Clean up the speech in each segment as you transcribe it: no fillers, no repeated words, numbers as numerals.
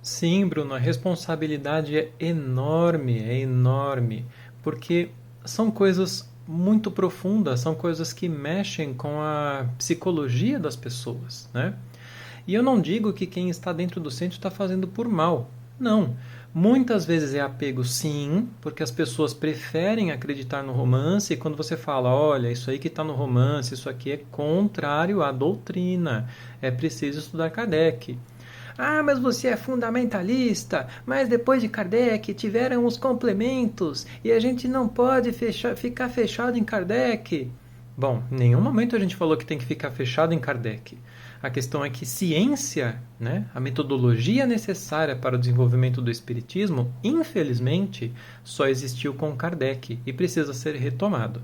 Sim, Bruno, a responsabilidade é enorme, porque são coisas muito profundas, são coisas que mexem com a psicologia das pessoas, né? E eu não digo que quem está dentro do centro está fazendo por mal. Não. Muitas vezes é apego, sim, porque as pessoas preferem acreditar no romance, e quando você fala, olha, isso aí que está no romance, isso aqui é contrário à doutrina, é preciso estudar Kardec. Ah, mas você é fundamentalista. Mas depois de Kardec tiveram os complementos e a gente não pode ficar fechado em Kardec. Bom, em nenhum momento a gente falou que tem que ficar fechado em Kardec. A questão é que ciência, né, a metodologia necessária para o desenvolvimento do espiritismo, infelizmente, só existiu com Kardec e precisa ser retomado.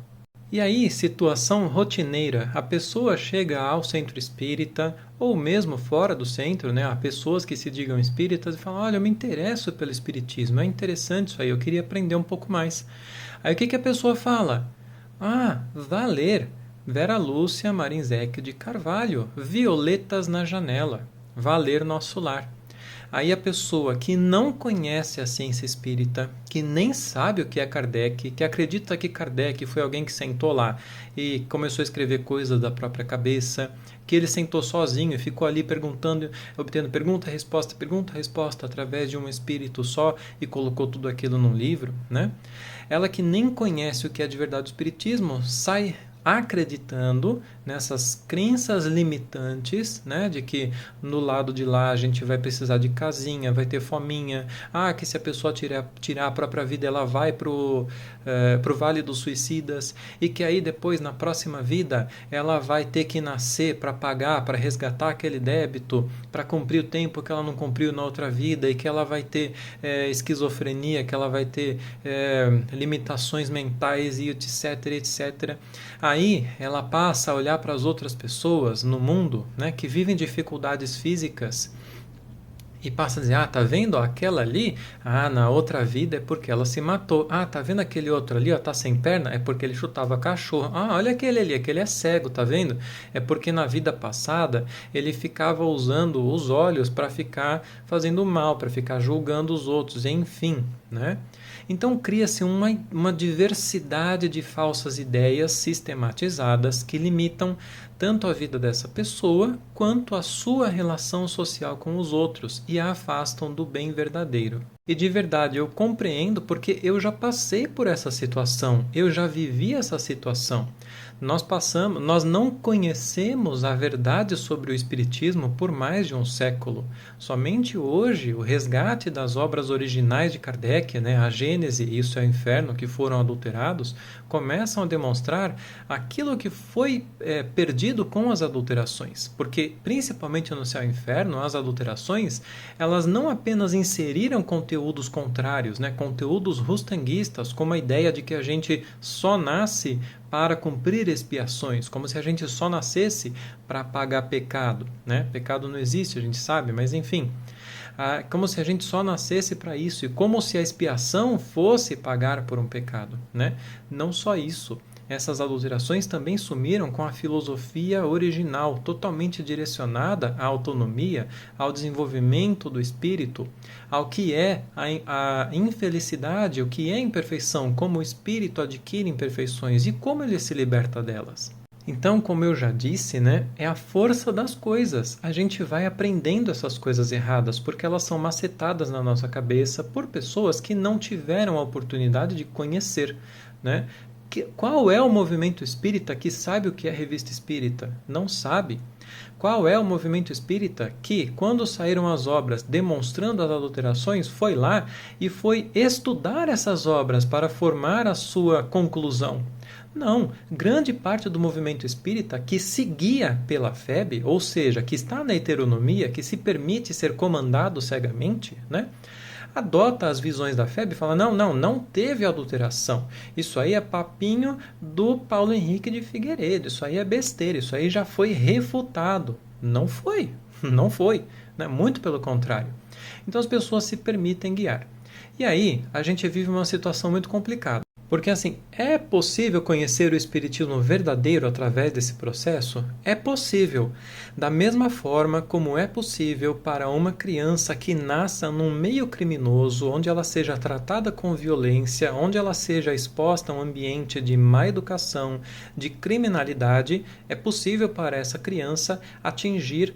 E aí, situação rotineira, a pessoa chega ao centro espírita, ou mesmo fora do centro, né? Há pessoas que se digam espíritas e falam, olha, eu me interesso pelo espiritismo, é interessante isso aí, eu queria aprender um pouco mais. Aí o que que a pessoa fala? Ah, vá ler Vera Lúcia Marinzec de Carvalho, Violetas na Janela, vá ler Nosso Lar. Aí a pessoa que não conhece a ciência espírita, que nem sabe o que é Kardec, que acredita que Kardec foi alguém que sentou lá e começou a escrever coisas da própria cabeça, que ele sentou sozinho e ficou ali perguntando, obtendo pergunta, resposta através de um espírito só e colocou tudo aquilo num livro, né? Ela que nem conhece o que é de verdade o espiritismo, sai acreditando nessas crenças limitantes, né, de que no lado de lá a gente vai precisar de casinha, vai ter fominha, que se a pessoa tirar a própria vida ela vai pro Vale dos Suicidas e que aí depois na próxima vida ela vai ter que nascer para pagar, para resgatar aquele débito, para cumprir o tempo que ela não cumpriu na outra vida e que ela vai ter esquizofrenia, que ela vai ter limitações mentais e etc, etc. Aí ela passa a olhar para as outras pessoas no mundo, né, que vivem dificuldades físicas e passa a dizer, tá vendo aquela ali? Na outra vida é porque ela se matou. Tá vendo aquele outro ali, ó, tá sem perna? É porque ele chutava cachorro. Olha aquele ali, aquele é cego, tá vendo? É porque na vida passada ele ficava usando os olhos para ficar fazendo mal, para ficar julgando os outros, enfim, né? Então cria-se uma diversidade de falsas ideias sistematizadas que limitam tanto a vida dessa pessoa quanto a sua relação social com os outros e a afastam do bem verdadeiro. E de verdade eu compreendo porque eu já passei por essa situação, eu já vivi essa situação. Nós não conhecemos a verdade sobre o Espiritismo por mais de um século. Somente hoje o resgate das obras originais de Kardec, né, a Gênese e Isso é o Inferno, que foram adulterados, começam a demonstrar aquilo que foi perdido com as adulterações. Porque, principalmente no Céu e Inferno, as adulterações, elas não apenas inseriram conteúdos contrários, né, conteúdos rustanguistas, como a ideia de que a gente só nasce para cumprir expiações, como se a gente só nascesse para pagar pecado, né? Pecado não existe, a gente sabe, mas enfim, como se a gente só nascesse para isso e como se a expiação fosse pagar por um pecado, né? Não só isso. Essas adulterações também sumiram com a filosofia original, totalmente direcionada à autonomia, ao desenvolvimento do espírito, ao que é a infelicidade, o que é a imperfeição, como o espírito adquire imperfeições e como ele se liberta delas. Então, como eu já disse, né, é a força das coisas. A gente vai aprendendo essas coisas erradas porque elas são macetadas na nossa cabeça por pessoas que não tiveram a oportunidade de conhecer, né? Qual é o movimento espírita que sabe o que é revista espírita? Não sabe. Qual é o movimento espírita que, quando saíram as obras demonstrando as adulterações, foi lá e foi estudar essas obras para formar a sua conclusão? Não, grande parte do movimento espírita que se guia pela FEB, ou seja, que está na heteronomia, que se permite ser comandado cegamente, né? Adota as visões da FEB e fala, não teve adulteração. Isso aí é papinho do Paulo Henrique de Figueiredo, isso aí é besteira, isso aí já foi refutado. Não foi, não foi, né? Muito pelo contrário. Então as pessoas se permitem guiar. E aí a gente vive uma situação muito complicada. Porque assim, é possível conhecer o espiritismo verdadeiro através desse processo? É possível. Da mesma forma como é possível para uma criança que nasça num meio criminoso, onde ela seja tratada com violência, onde ela seja exposta a um ambiente de má educação, de criminalidade, é possível para essa criança atingir,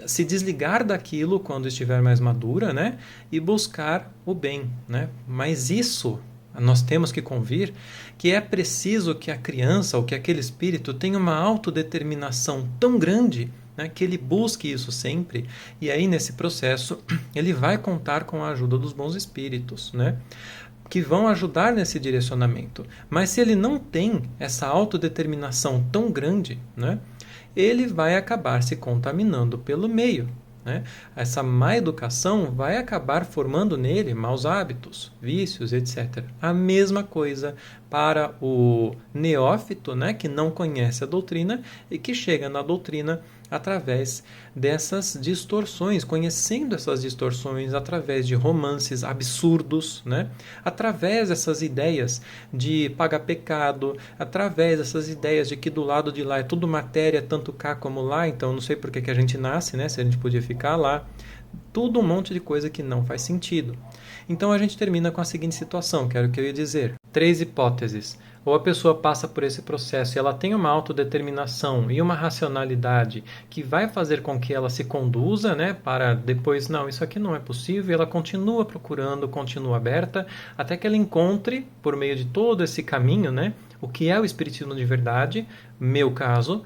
se desligar daquilo quando estiver mais madura, né? E buscar o bem, né? Mas isso nós temos que convir que é preciso que a criança ou que aquele espírito tenha uma autodeterminação tão grande, né, que ele busque isso sempre, e aí nesse processo ele vai contar com a ajuda dos bons espíritos, né, que vão ajudar nesse direcionamento. Mas se ele não tem essa autodeterminação tão grande, né, ele vai acabar se contaminando pelo meio. Né? Essa má educação vai acabar formando nele maus hábitos, vícios, etc. A mesma coisa para o neófito, né, que não conhece a doutrina e que chega na doutrina através dessas distorções, conhecendo essas distorções através de romances absurdos, né? Através dessas ideias de pagar pecado, através dessas ideias de que do lado de lá é tudo matéria, tanto cá como lá, então não sei por que a gente nasce, né? Se a gente podia ficar lá. Tudo um monte de coisa que não faz sentido. Então a gente termina com a seguinte situação, que era o que eu ia dizer. 3 hipóteses. Ou a pessoa passa por esse processo e ela tem uma autodeterminação e uma racionalidade que vai fazer com que ela se conduza, né, para depois, não, isso aqui não é possível, e ela continua procurando, continua aberta, até que ela encontre, por meio de todo esse caminho, né, o que é o espiritismo de verdade, meu caso.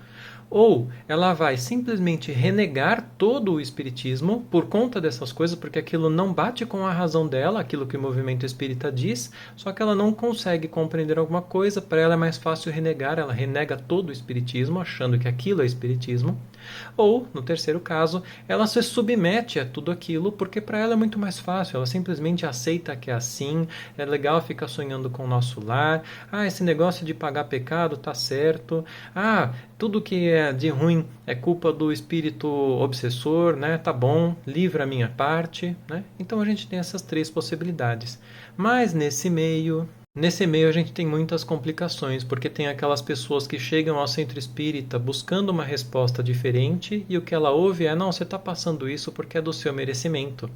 Ou ela vai simplesmente renegar todo o espiritismo por conta dessas coisas, porque aquilo não bate com a razão dela, aquilo que o movimento espírita diz, só que ela não consegue compreender alguma coisa, para ela é mais fácil renegar, ela renega todo o espiritismo, achando que aquilo é espiritismo. Ou, no terceiro caso, ela se submete a tudo aquilo, porque para ela é muito mais fácil, ela simplesmente aceita que é assim, é legal ficar sonhando com o nosso lar, esse negócio de pagar pecado tá certo, tudo que é de ruim é culpa do espírito obsessor, né? Tá bom, livra a minha parte, né? Então a gente tem essas 3 possibilidades. Mas nesse meio a gente tem muitas complicações, porque tem aquelas pessoas que chegam ao centro espírita buscando uma resposta diferente e o que ela ouve é, não, você está passando isso porque é do seu merecimento.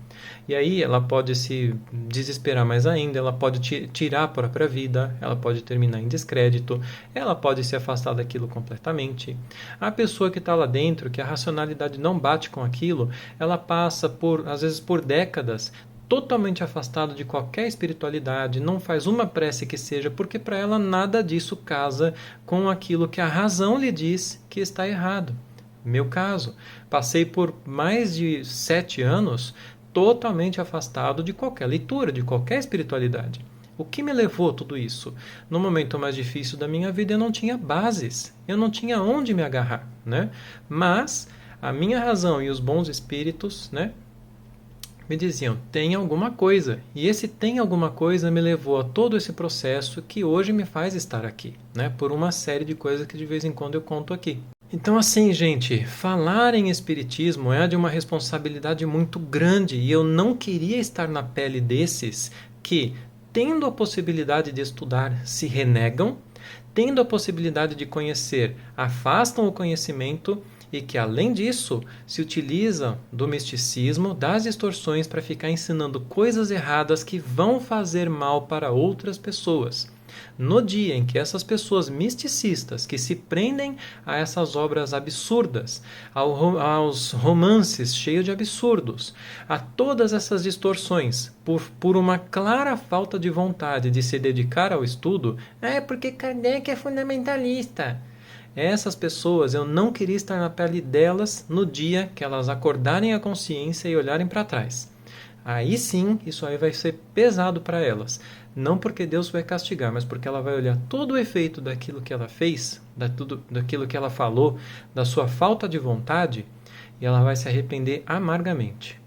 E aí ela pode se desesperar mais ainda, ela pode tirar a própria vida, ela pode terminar em descrédito, ela pode se afastar daquilo completamente. A pessoa que está lá dentro, que a racionalidade não bate com aquilo, ela passa às vezes por décadas totalmente afastado de qualquer espiritualidade, não faz uma prece que seja, porque para ela nada disso casa com aquilo que a razão lhe diz que está errado. Meu caso, passei por mais de 7 anos totalmente afastado de qualquer leitura, de qualquer espiritualidade. O que me levou a tudo isso? No momento mais difícil da minha vida eu não tinha bases, eu não tinha onde me agarrar, né? Mas a minha razão e os bons espíritos, né, me diziam, tem alguma coisa. E esse tem alguma coisa me levou a todo esse processo que hoje me faz estar aqui, né? Por uma série de coisas que de vez em quando eu conto aqui. Então assim, gente, falar em espiritismo é de uma responsabilidade muito grande e eu não queria estar na pele desses que, tendo a possibilidade de estudar, se renegam, tendo a possibilidade de conhecer, afastam o conhecimento e que, além disso, se utiliza do misticismo, das distorções para ficar ensinando coisas erradas que vão fazer mal para outras pessoas. No dia em que essas pessoas misticistas que se prendem a essas obras absurdas, aos romances cheios de absurdos, a todas essas distorções, por uma clara falta de vontade de se dedicar ao estudo, porque Kardec é fundamentalista. Essas pessoas, eu não queria estar na pele delas no dia que elas acordarem a consciência e olharem para trás. Aí sim, isso aí vai ser pesado para elas. Não porque Deus vai castigar, mas porque ela vai olhar todo o efeito daquilo que ela fez, daquilo que ela falou, da sua falta de vontade, e ela vai se arrepender amargamente.